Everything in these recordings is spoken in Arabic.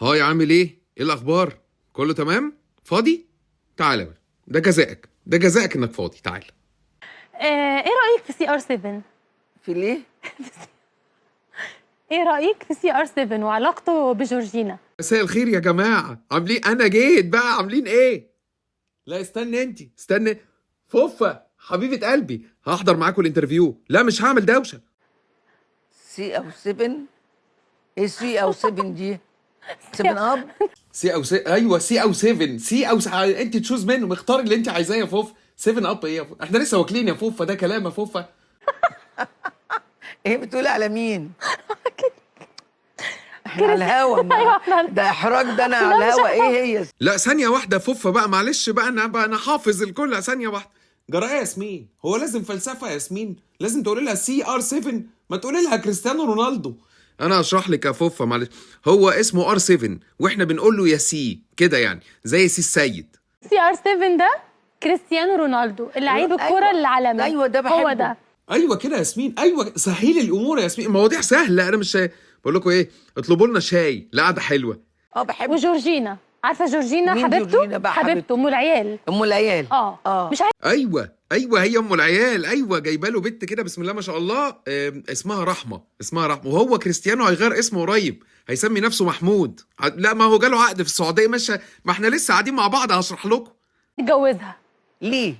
هاي، عامل ايه؟ ايه الاخبار؟ كله تمام؟ فاضي؟ تعالى بقى. ده جزائك، ده جزائك انك فاضي. تعالى. ايه رأيك في CR7؟ في ليه؟ ايه رأيك في CR7 وعلاقته بجورجينا؟ مساء الخير يا جماعه، عاملين؟ انا جيت بقى، عاملين ايه؟ لا استنى، انت استنى. فوفا حبيبه قلبي، هحضر معاكم الانترفيو. لا مش هعمل دوشه. سي او 7؟ ايه سي او 7 دي؟ 7 اب؟ سي او ايوه، سي او 7، سي او انت تشوز منه، اختاري اللي انت عايزاه يا فوف. 7 اب ايه يا فوف؟ احنا لسه واكلين يا فوفا، ده كلام يا فوفا؟ ايه بتقولي على مين؟ احنا على الهوا ده احراج، ده انا على الهوا. ايه هي؟ لا ثانية واحدة فوفا بقى، معلش بقى، انا حافظ الكل. ثانية واحدة. جرايه ياسمين، هو لازم فلسفة يا ياسمين؟ لازم تقولي لها CR7؟ ما تقولي لها كريستيانو رونالدو. انا اشرح لك يا فوفا معلش. هو اسمه R7 واحنا بنقول له يا سي كده، يعني زي سي السيد. CR7 ده كريستيانو رونالدو، اللعيب الكرة العالمي. ايوه ده بحبه. هو ده. ايوه كده يا ياسمين، ايوه سهلي الامور يا ياسمين، المواضيع سهلة. انا مش بقول لكم ايه، اطلبوا لنا شاي لقعدة حلوة. بحبه. وجورجينا، عارفة جورجينا؟ مين حبيبته؟ جورجينا بقى؟ حبيبته ام العيال. ام العيال. مش عارفة. ايوه هي ام العيال. ايوه جايبه له بنت كده بسم الله ما شاء الله، اسمها رحمه. وهو كريستيانو هيغير اسمه قريب، هيسمي نفسه محمود. لا ما هو جاله عقد في السعوديه، مش ما احنا لسه قاعدين مع بعض، هشرح لكم. اتجوزها ليه؟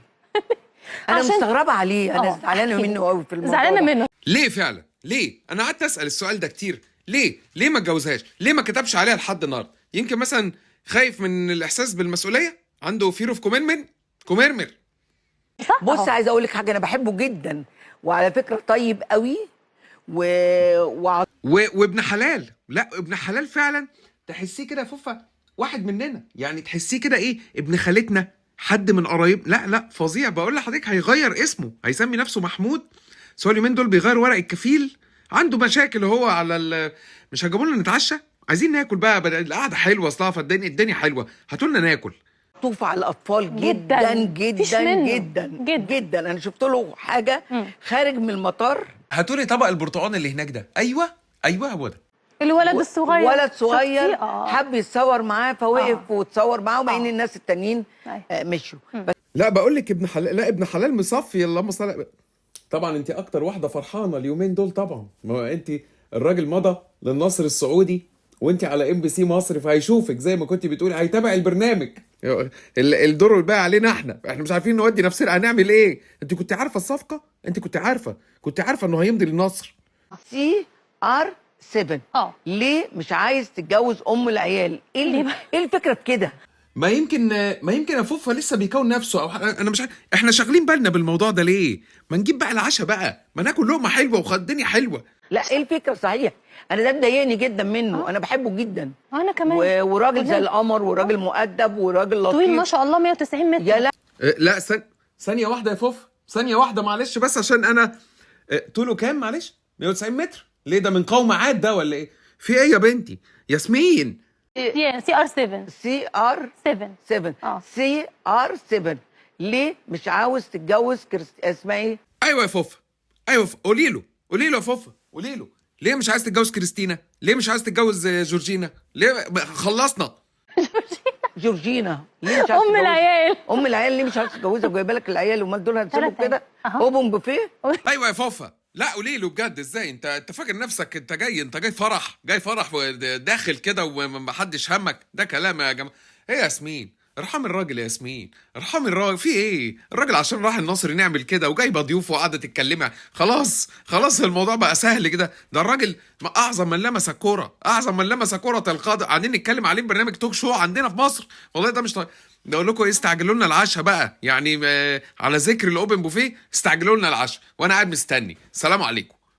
انا عشان مستغربه عليه، انا زعلانه منه قوي في الموضوع زعلانه ده. منه. ليه فعلا؟ ليه؟ انا قعدت اسال السؤال ده كتير. ليه ما اتجوزهاش؟ ليه ما كتبش عليها لحد النهارده؟ يمكن مثلا خايف من الاحساس بالمسؤوليه، عنده فير اوف كوميرمر. بص، عايزه اقول لك حاجه، انا بحبه جدا، وعلى فكره طيب قوي وابن حلال. لا ابن حلال فعلا، تحسيه كده فوفا واحد مننا، يعني تحسيه كده ايه، ابن خالتنا، حد من قرايب. لا فظيع، بقول لحضرتك هيغير اسمه، هيسمي نفسه محمود. سؤال اليومين دول بيغير ورق الكفيل، عنده مشاكل هو على مش هجيبوا لنا نتعشى؟ عايزين ناكل بقى، القعده حلوه اصلا، فالدنيا حلوه، هاتوا لنا ناكل. طوف على الاطفال جدا جدا. انا شفت له حاجه خارج من المطار. هاتوا لي طبق البرتقال اللي هناك ده. ايوه هو ده. الولد الصغير، ولد صغير حب يتصور معاه فوقف وتصور معاه، وبين الناس التانيين مشوا. لا بقول لك ابن حلال، لا ابن حلال مصفي. اللهم صل. طبعا انت اكتر واحده فرحانه اليومين دول طبعا، ما هو انت الراجل مضى للنصر السعودي، وانت على MBC مصر، فهيشوفك زي ما كنت بتقولي، هيتابع البرنامج. الدور بقى علينا احنا مش عارفين نودي نفسنا، هنعمل ايه؟ انت كنت عارفه الصفقه؟ انت كنت عارفه انه هيمضي للنصر. CR7 ليه مش عايز تتجوز ام العيال؟ ايه الفكره في كده؟ ما يمكن افوفا لسه بيكون نفسه، او انا مش عارف. احنا شاغلين بالنا بالموضوع ده ليه؟ ما نجيب بقى العشاء بقى، ما ناكل لقمه حلوه والدنيا حلوه. لا ايه الفكره صحيح؟ انا ده مضايقني جدا منه. انا بحبه جدا. انا كمان. وراجل زي القمر، وراجل مؤدب، وراجل لطيف طويل ما شاء الله 190 متر. يا لا لا ثانيه واحده يا فوفا، ثانيه واحده معلش، بس عشان انا طوله كام معلش؟ 190 متر؟ ليه ده من قوم عاد ده ولا ايه؟ في ايه يا بنتي ياسمين؟ CR7. CR7 ليه مش عاوز تتجوز اسمها ايه؟ ايوه يا فوفا، ايوه قولي له يا فوفا، قولي له ليه مش عايز تتجوز كريستينا؟ ليه مش عايز تتجوز جورجينا؟ ليه خلصنا؟ جورجينا ليه مش عايز ام العيال. ام العيال ليه مش عايز تتجوزها؟ وجايبه لك العيال، امال دول هتسيبوا كده اوبن بوفيه؟ ايوه يا فوفا، لا قولي له بجد. ازاي انت فاكر نفسك انت جاي فرح وداخل كده ومحدش همك؟ ده كلام يا جماعه. ايه يا ياسمين؟ ارحمي الراجل يا ياسمين، ارحمي الراجل. في ايه؟ الراجل عشان راح النصر نعمل كده، وجايبه ضيوف وقاعده تتكلمي. خلاص الموضوع بقى سهل كده. ده الراجل اعظم من لمس الكوره، القدم. قاعدين نتكلم عليه برنامج توك شو عندنا في مصر. والله ده مش ده اقول لكم ايه، استعجلوا لنا العشاء بقى، يعني على ذكر الاوبن بوفيه، استعجلوا لنا العشاء وانا قاعد مستني. سلام عليكم.